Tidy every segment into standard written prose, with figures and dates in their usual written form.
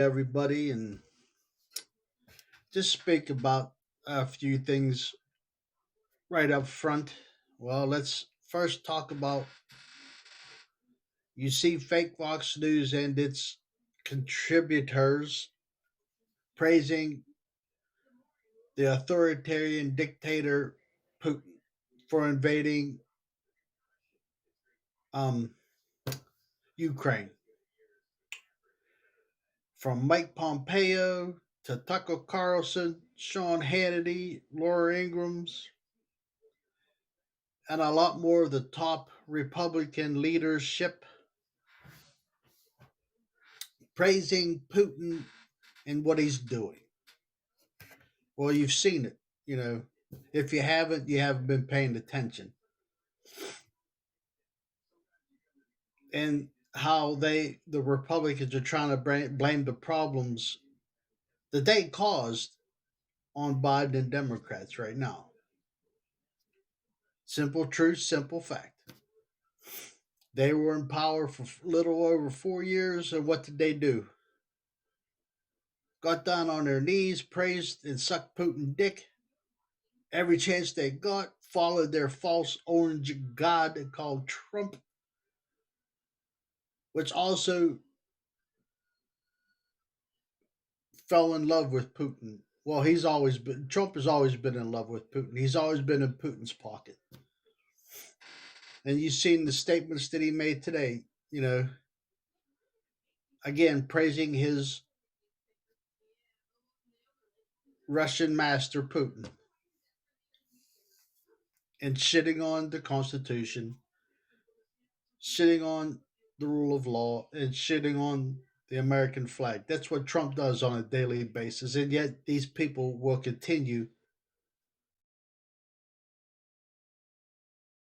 Everybody, and just speak about a few things right up front. Well, let's first talk about you see fake Fox News and its contributors praising the authoritarian dictator Putin for invading um, Ukraine. From Mike Pompeo to Tucker Carlson, Sean Hannity, Laura Ingrams, and a lot more of the top Republican leadership praising Putin and what he's doing. Well, you've seen it. You know, if you haven't, you haven't been paying attention. And how the Republicans, are trying to blame the problems that they caused on Biden and Democrats right now. Simple truth, simple fact. They were in power for little over 4 years, and what did they do? Got down on their knees, praised and sucked Putin dick every chance they got, followed their false orange god called Trump, which also fell in love with Putin. Well, Trump has always been in love with Putin. He's always been in Putin's pocket. And you've seen the statements that he made today, again, praising his Russian master, Putin, and shitting on the Constitution, shitting on the rule of law, and shitting on the American flag. That's what Trump does on a daily basis. And yet these people will continue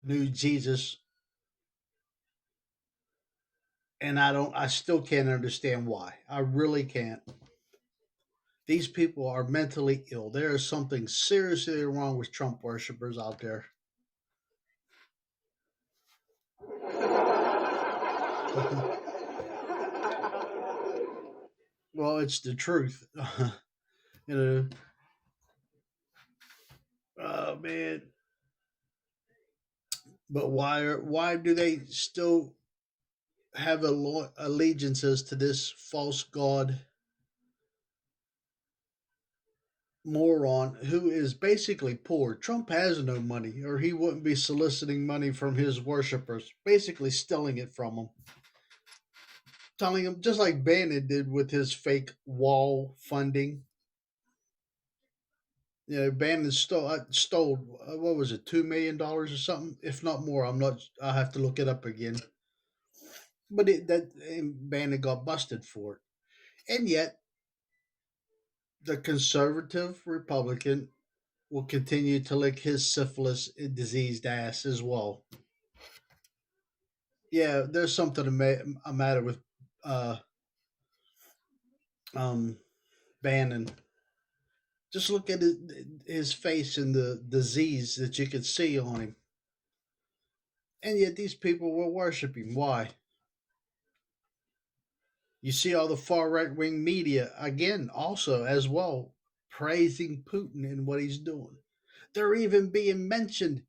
new Jesus, and I still can't understand why. I really can't. These people are mentally ill. There is something seriously wrong with Trump worshippers out there. Well, it's the truth. you know, oh man. But why do they still have allegiances to this false god moron who is basically poor? Trump has no money, or he wouldn't be soliciting money from his worshippers, basically stealing it from them, telling them just like Bannon did with his fake wall funding. Bannon stole what was it, $2 million or something, if not more. I'm not. I have to look it up again. But Bannon got busted for it, and yet the conservative Republican will continue to lick his syphilis diseased ass as well. Yeah, there's something a matter with uh, um, Bannon. Just look at his face and the disease that you could see on him. And yet these people will worship him. Why? You see all the far right wing media, again, also as well, praising Putin and what he's doing. They're even being mentioned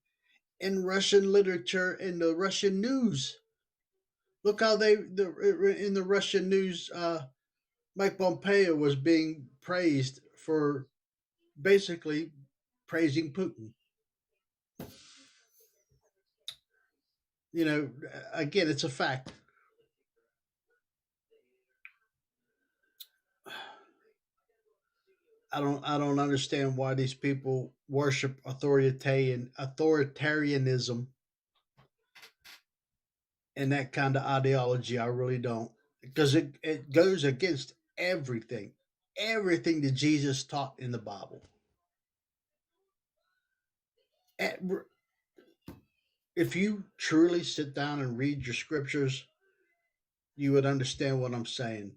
in Russian literature in the Russian news. Look how in the Russian news, Mike Pompeo was being praised for basically praising Putin. Again, it's a fact. I don't understand why these people worship authoritarianism and that kind of ideology. I really don't, because it goes against everything that Jesus taught in the Bible. At- If you truly sit down and read your scriptures, you would understand what I'm saying.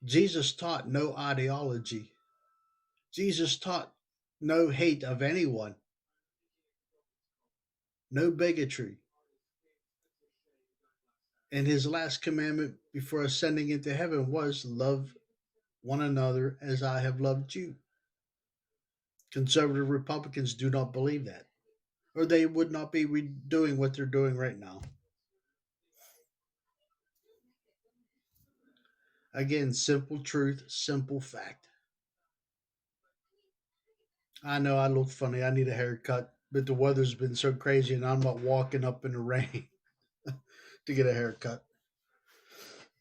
Jesus taught no ideology. Jesus taught no hate of anyone, no bigotry. And his last commandment before ascending into heaven was love one another as I have loved you. Conservative Republicans do not believe that, or they would not be doing what they're doing right now. Again, simple truth, simple fact. I know I look funny. I need a haircut, but the weather's been so crazy, and I'm not walking up in the rain to get a haircut.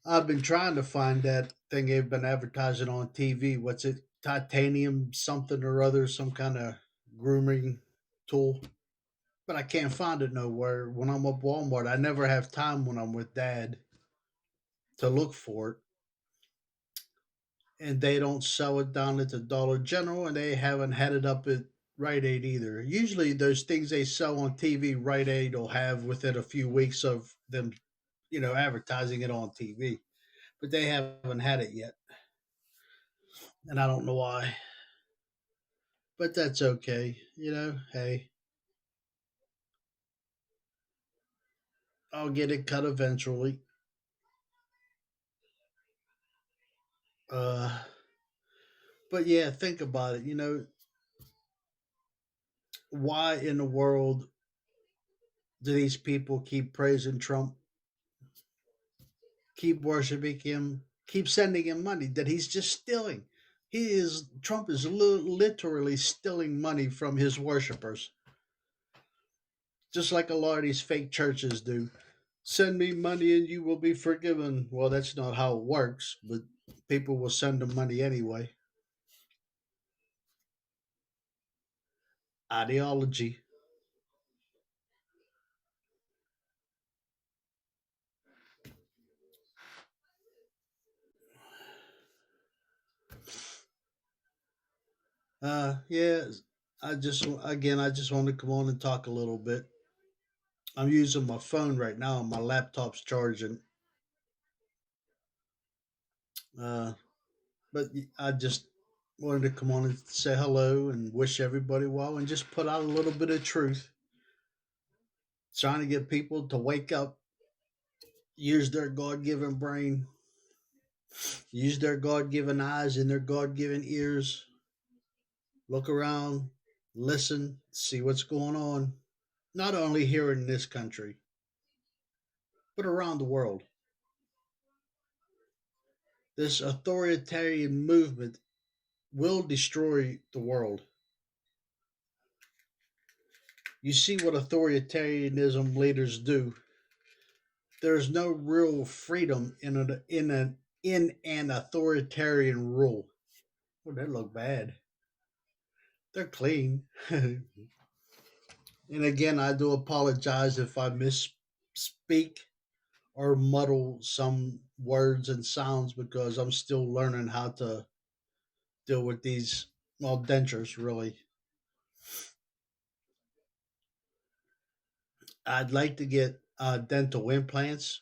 I've been trying to find that thing they've been advertising on TV. What's it? Titanium something or other, some kind of grooming tool. But I can't find it nowhere. When I'm up Walmart, I never have time when I'm with Dad to look for it, and they don't sell it down at the Dollar General, and they haven't had it up at Rite Aid either. Usually, those things they sell on TV, Rite Aid will have within a few weeks of them, advertising it on TV. But they haven't had it yet, and I don't know why. But that's okay. Hey, I'll get it cut eventually. Uh, but yeah, think about it. Why in the world do these people keep praising Trump, keep worshiping him, keep sending him money that he's just stealing? Trump is literally stealing money from his worshipers, just like a lot of these fake churches do. Send me money and you will be forgiven. Well, that's not how it works, but people will send them money anyway. Ideology. Yeah, I just want to come on and talk a little bit. I'm using my phone right now, and my laptop's charging. Uh, but I just wanted to come on and say hello and wish everybody well, and just put out a little bit of truth, trying to get people to wake up, use their God-given brain, use their God-given eyes and their God-given ears, look around, listen, see what's going on, not only here in this country, but around the world. This authoritarian movement will destroy the world. You see what authoritarianism leaders do. There's no real freedom in an authoritarian rule. Oh, that look bad. They're clean. And again, I do apologize if I misspeak or muddle some words and sounds because I'm still learning how to deal with these, well, dentures really. I'd like to get dental implants,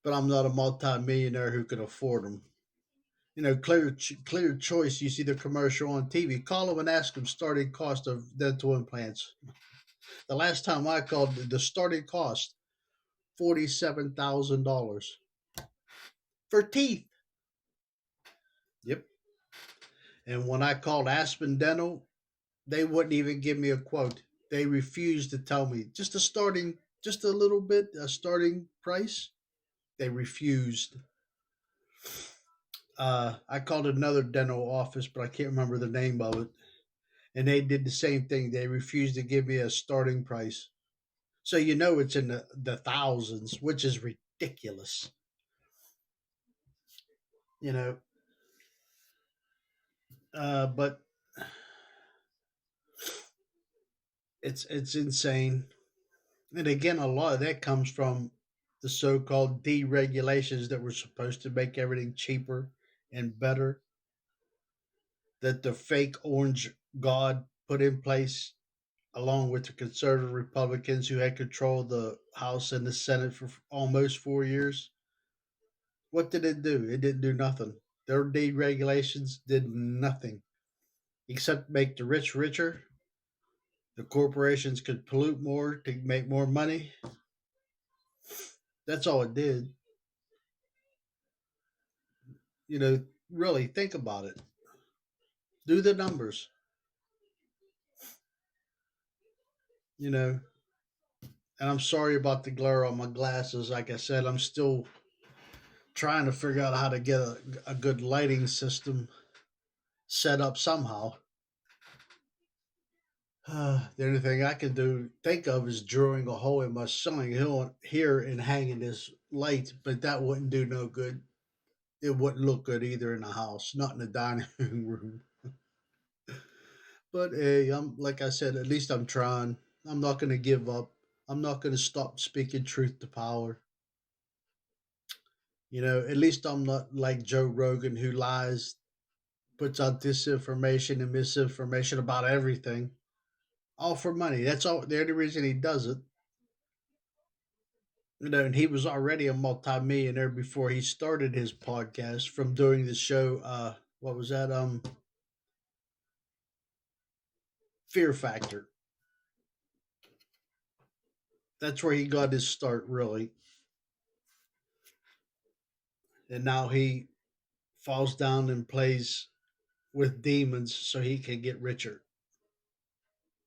but I'm not a multimillionaire who can afford them. Clear choice. You see the commercial on TV. Call them and ask them starting cost of dental implants. The last time I called, the starting cost $47,000 for teeth. Yep. And when I called Aspen Dental, they wouldn't even give me a quote. They refused to tell me just a little bit, a starting price. They refused. I called another dental office, but I can't remember the name of it. And they did the same thing. They refused to give me a starting price. So it's in the thousands, which is ridiculous. You know, but it's insane. And again, a lot of that comes from the so-called deregulations that were supposed to make everything cheaper and better that the fake orange god put in place along with the conservative Republicans who had control of the House and the Senate for almost 4 years. What did it do? It didn't do nothing. Their deregulations did nothing except make the rich richer. The corporations could pollute more to make more money. That's all it did. You know, really think about it. Do the numbers. You know, and I'm sorry about the glare on my glasses. Like I said, I'm still trying to figure out how to get a good lighting system set up somehow. The only thing I can do think of is drilling a hole in my ceiling here and hanging this light, but that wouldn't do no good. It wouldn't look good either in the house, not in the dining room. But hey, I'm like I said, at least I'm trying. I'm not gonna give up. I'm not gonna stop speaking truth to power. You know, at least I'm not like Joe Rogan who lies, puts out disinformation and misinformation about everything, all for money. That's all. The only reason he does it. You know, and he was already a multimillionaire before he started his podcast from doing the show. What was that? Fear Factor. That's where he got his start, really. And now he falls down and plays with demons so he can get richer.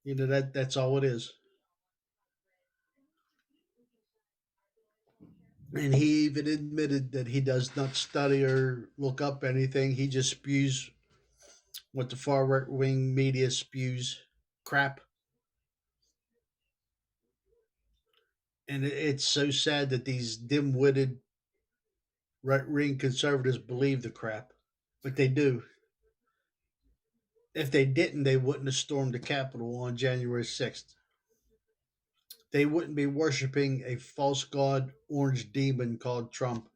You know that's all it is. And he even admitted that he does not study or look up anything. He just spews what the far right wing media spews crap. And it's so sad that these dim witted right wing conservatives believe the crap. But they do. If they didn't, they wouldn't have stormed the Capitol on January 6th. They wouldn't be worshiping a false god orange demon called Trump,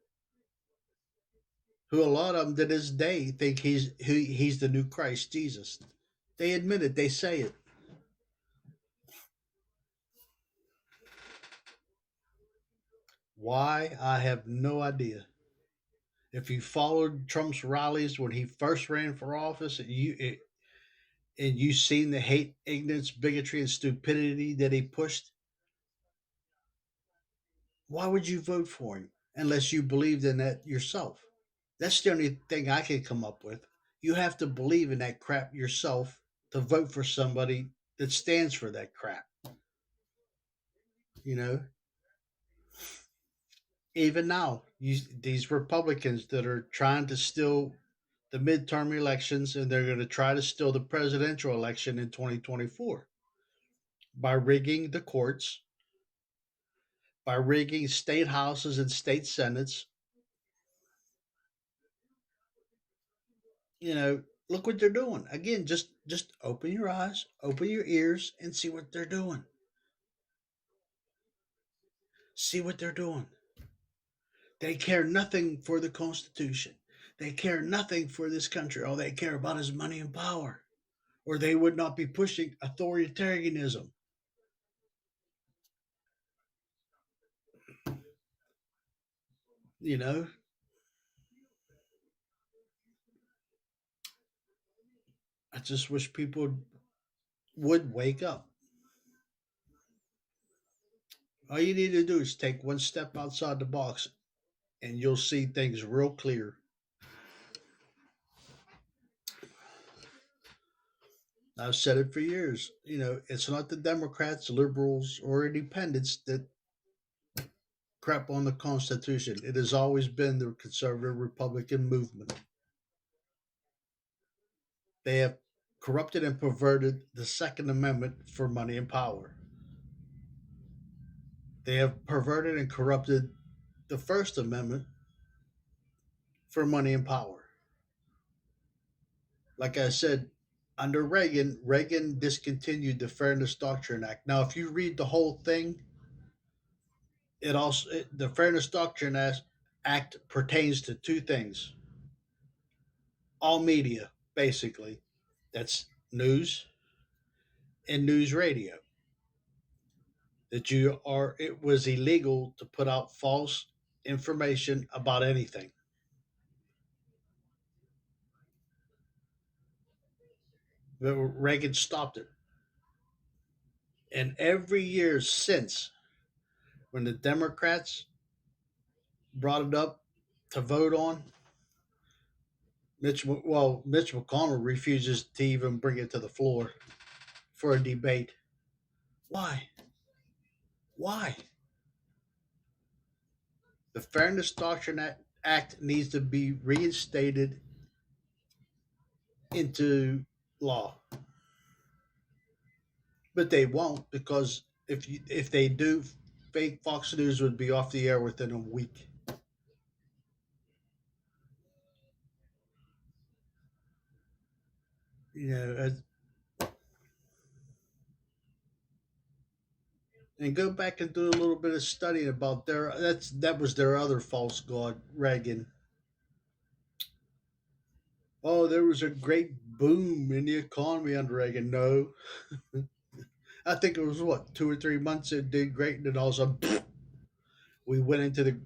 who a lot of them to this day think he's the new Christ Jesus. They admit it, they say it. Why? I have no idea. If you followed Trump's rallies when he first ran for office, and you seen the hate, ignorance, bigotry, and stupidity that he pushed, why would you vote for him unless you believed in that yourself? That's the only thing I can come up with. You have to believe in that crap yourself to vote for somebody that stands for that crap. You know, even now, these Republicans that are trying to steal the midterm elections and they're going to try to steal the presidential election in 2024 by rigging the courts, by rigging state houses and state senates. You know, look what they're doing. Again, just open your eyes, open your ears, and see what they're doing. See what they're doing. They care nothing for the Constitution. They care nothing for this country. All they care about is money and power, or they would not be pushing authoritarianism. You know, I just wish people would wake up. All you need to do is take one step outside the box, and you'll see things real clear. I've said it for years. You know, it's not the Democrats, liberals, or independents that crap on the Constitution. It has always been the conservative Republican movement. They have corrupted and perverted the Second Amendment for money and power. They have perverted and corrupted the First Amendment for money and power. Like I said, under Reagan, Reagan discontinued the Fairness Doctrine Act. Now, if you read the whole thing, the Fairness Doctrine Act pertains to two things: all media, basically. That's news and news radio. That you are it was illegal to put out false information about anything. But Reagan stopped it. And every year since, when the Democrats brought it up to vote on. Mitch McConnell refuses to even bring it to the floor for a debate. Why? Why? The Fairness Doctrine Act needs to be reinstated into law, but they won't because if they do, fake Fox News would be off the air within a week. You know, and go back and do a little bit of studying about that was their other false god, Reagan. Oh, there was a great boom in the economy under Reagan. No, I think it was what 2 or 3 months it did great, and then all of a sudden we went into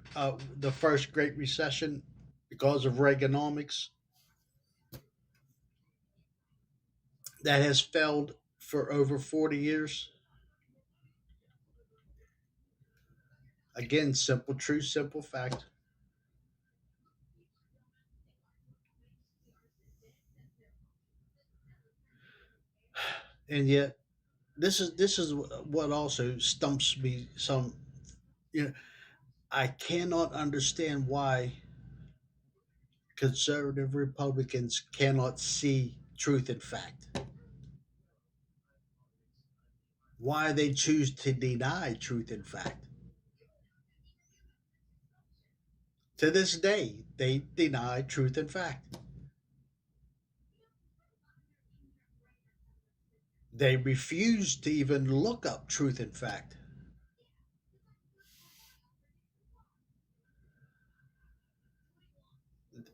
the first Great Recession because of Reaganomics that has failed for over 40 years. Again, simple truth, simple fact, and yet this is what also stumps me. Some, you know, I cannot understand why conservative Republicans cannot see truth and fact. Why they choose to deny truth and fact. To this day, they deny truth and fact. They refuse to even look up truth and fact.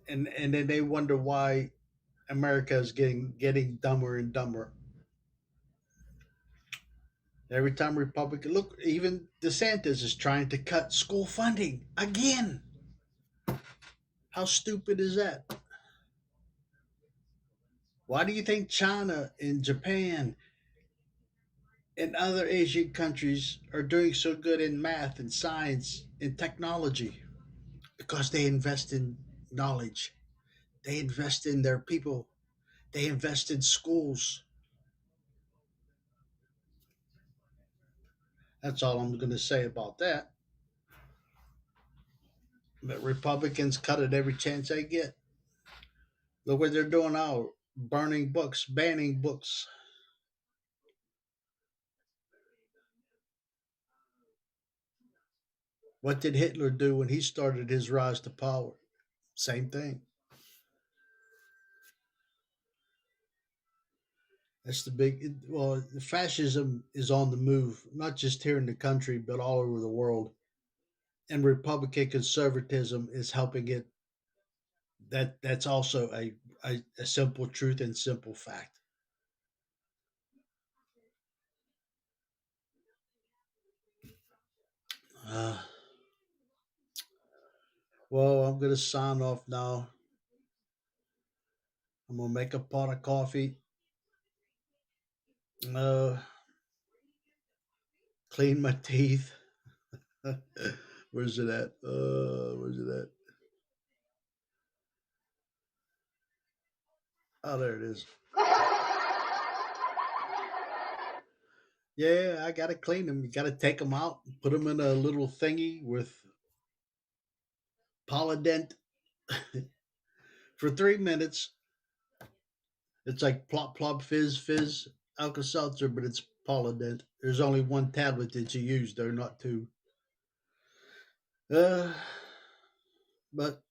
And then they wonder why America is getting dumber and dumber. Every time Republican look, even DeSantis is trying to cut school funding again. How stupid is that? Why do you think China and Japan and other Asian countries are doing so good in math and science and technology? Because they invest in knowledge. They invest in their people. They invest in schools. That's all I'm going to say about that. But Republicans cut it every chance they get. Look what they're doing now, burning books, banning books. What did Hitler do when he started his rise to power? Same thing. That's the big, well, fascism is on the move, not just here in the country, but all over the world. And Republican conservatism is helping it. That's also a simple truth and simple fact. Uh, well, I'm going to sign off now. I'm going to make a pot of coffee, uh, clean my teeth. Where's it at? Where's it at? Oh, there it is. Yeah, I gotta clean them. You gotta take them out, put them in a little thingy with Polydent for 3 minutes. It's like plop plop fizz fizz Alka Seltzer, but it's Polydent. There's only one tablet that you use. There, not two. Uh, but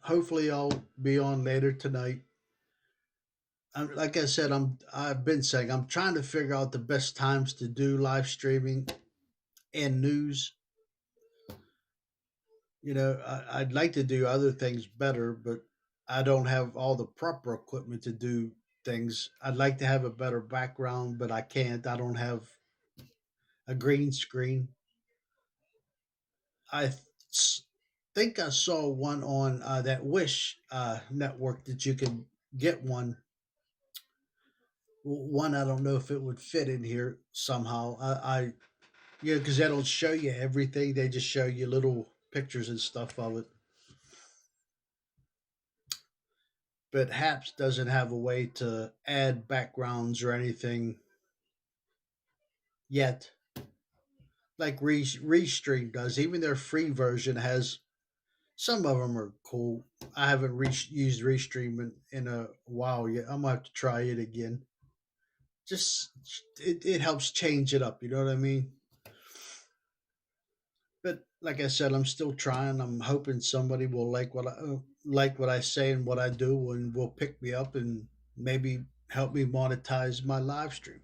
hopefully I'll be on later tonight. Like I said, I've been saying I'm trying to figure out the best times to do live streaming and news. I'd like to do other things better, but I don't have all the proper equipment to do things. I'd like to have a better background, but I can't. I don't have a green screen. I think I saw one on that Wish network that you can get one. One, I don't know if it would fit in here somehow. Because they don't show you everything. They just show you little pictures and stuff of it. But Haps doesn't have a way to add backgrounds or anything yet, like Restream does. Even their free version has some of them are cool. I haven't used Restream in a while yet. I'm gonna have to try it again. Just it helps change it up. You know what I mean? But like I said, I'm still trying. I'm hoping somebody will like what I say and what I do, and will pick me up and maybe help me monetize my live stream.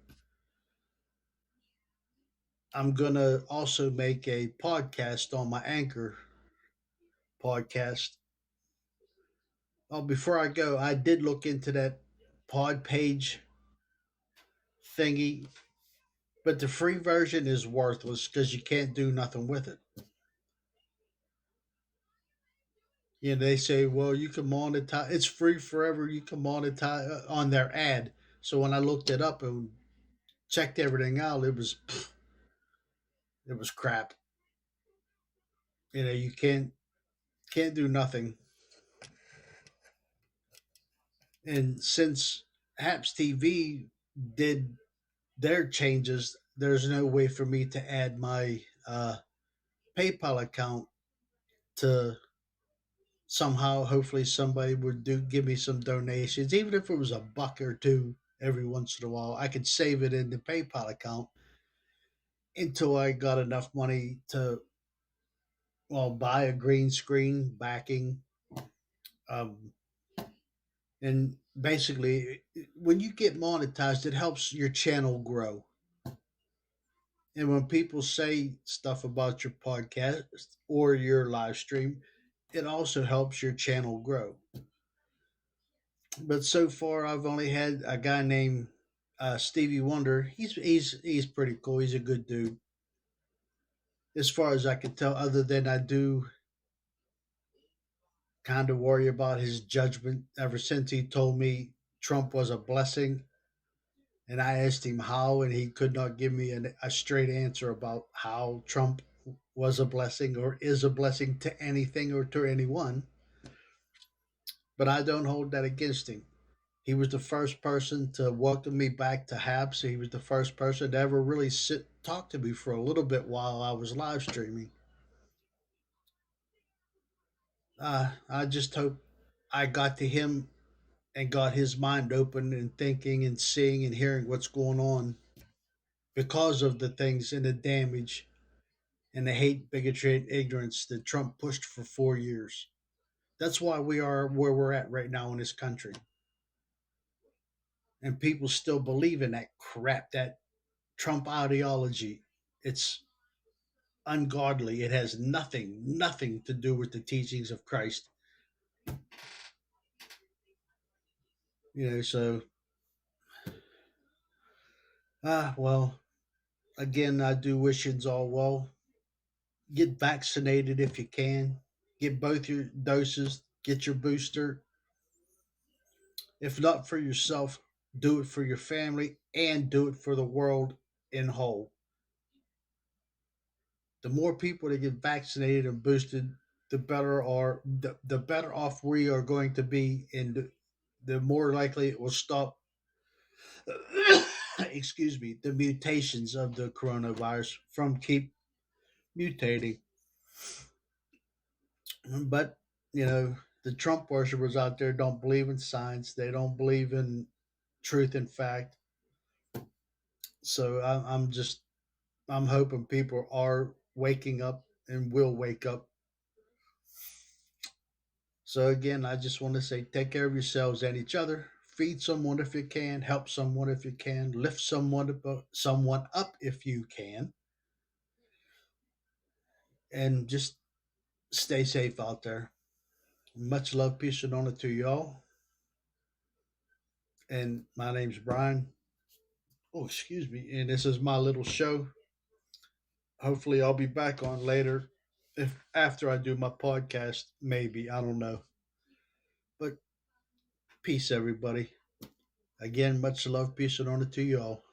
I'm gonna also make a podcast on my Anchor podcast. Oh, before I go, I did look into that pod page thingy, but the free version is worthless because you can't do nothing with it. You know, they say, well, you can monetize. It's free forever. You can monetize on their ad. So when I looked it up and checked everything out, it was crap. You know, you can't do nothing. And since Haps TV did their changes, there's no way for me to add my PayPal account to somehow. Hopefully, somebody would do give me some donations, even if it was a buck or two every once in a while. I could save it in the PayPal account until I got enough money to buy a green screen backing. Um, and basically, when you get monetized, it helps your channel grow. And when people say stuff about your podcast or your live stream, it also helps your channel grow. But so far, I've only had a guy named Stevie Wonder. He's pretty cool. He's a good dude, as far as I can tell. Other than I do kind of worry about his judgment ever since he told me Trump was a blessing, and I asked him how, and he could not give me a straight answer about how Trump was a blessing or is a blessing to anything or to anyone. But I don't hold that against him. He was the first person to welcome me back to Habs. He was the first person to ever really talk to me for a little bit while I was live streaming. I just hope I got to him and got his mind open and thinking and seeing and hearing what's going on because of the things and the damage and the hate, bigotry, and ignorance that Trump pushed for 4 years. That's why we are where we're at right now in this country. And people still believe in that crap, that Trump ideology. It's ungodly. It has nothing to do with the teachings of Christ. So well, again, I do wish yous all well. Get vaccinated if you can. Get both your doses. Get your booster. If not for yourself, do it for your family and do it for the world in whole. The more people that get vaccinated and boosted, the better off we are going to be, and the more likely it will stop excuse me, the mutations of the coronavirus from keep mutating. But the Trump worshippers out there don't believe in science. They don't believe in truth and fact. So I'm hoping people are waking up and will wake up. So again, I just want to say, take care of yourselves and each other. Feed someone if you can. Help someone if you can. Lift someone up if you can, and just stay safe out there. Much love, peace, and honor to y'all. And my name's Brian. Oh, excuse me. And this is my little show. Hopefully, I'll be back on later, if after I do my podcast. Maybe, I don't know. But peace, everybody. Again, much love, peace, and honor to y'all.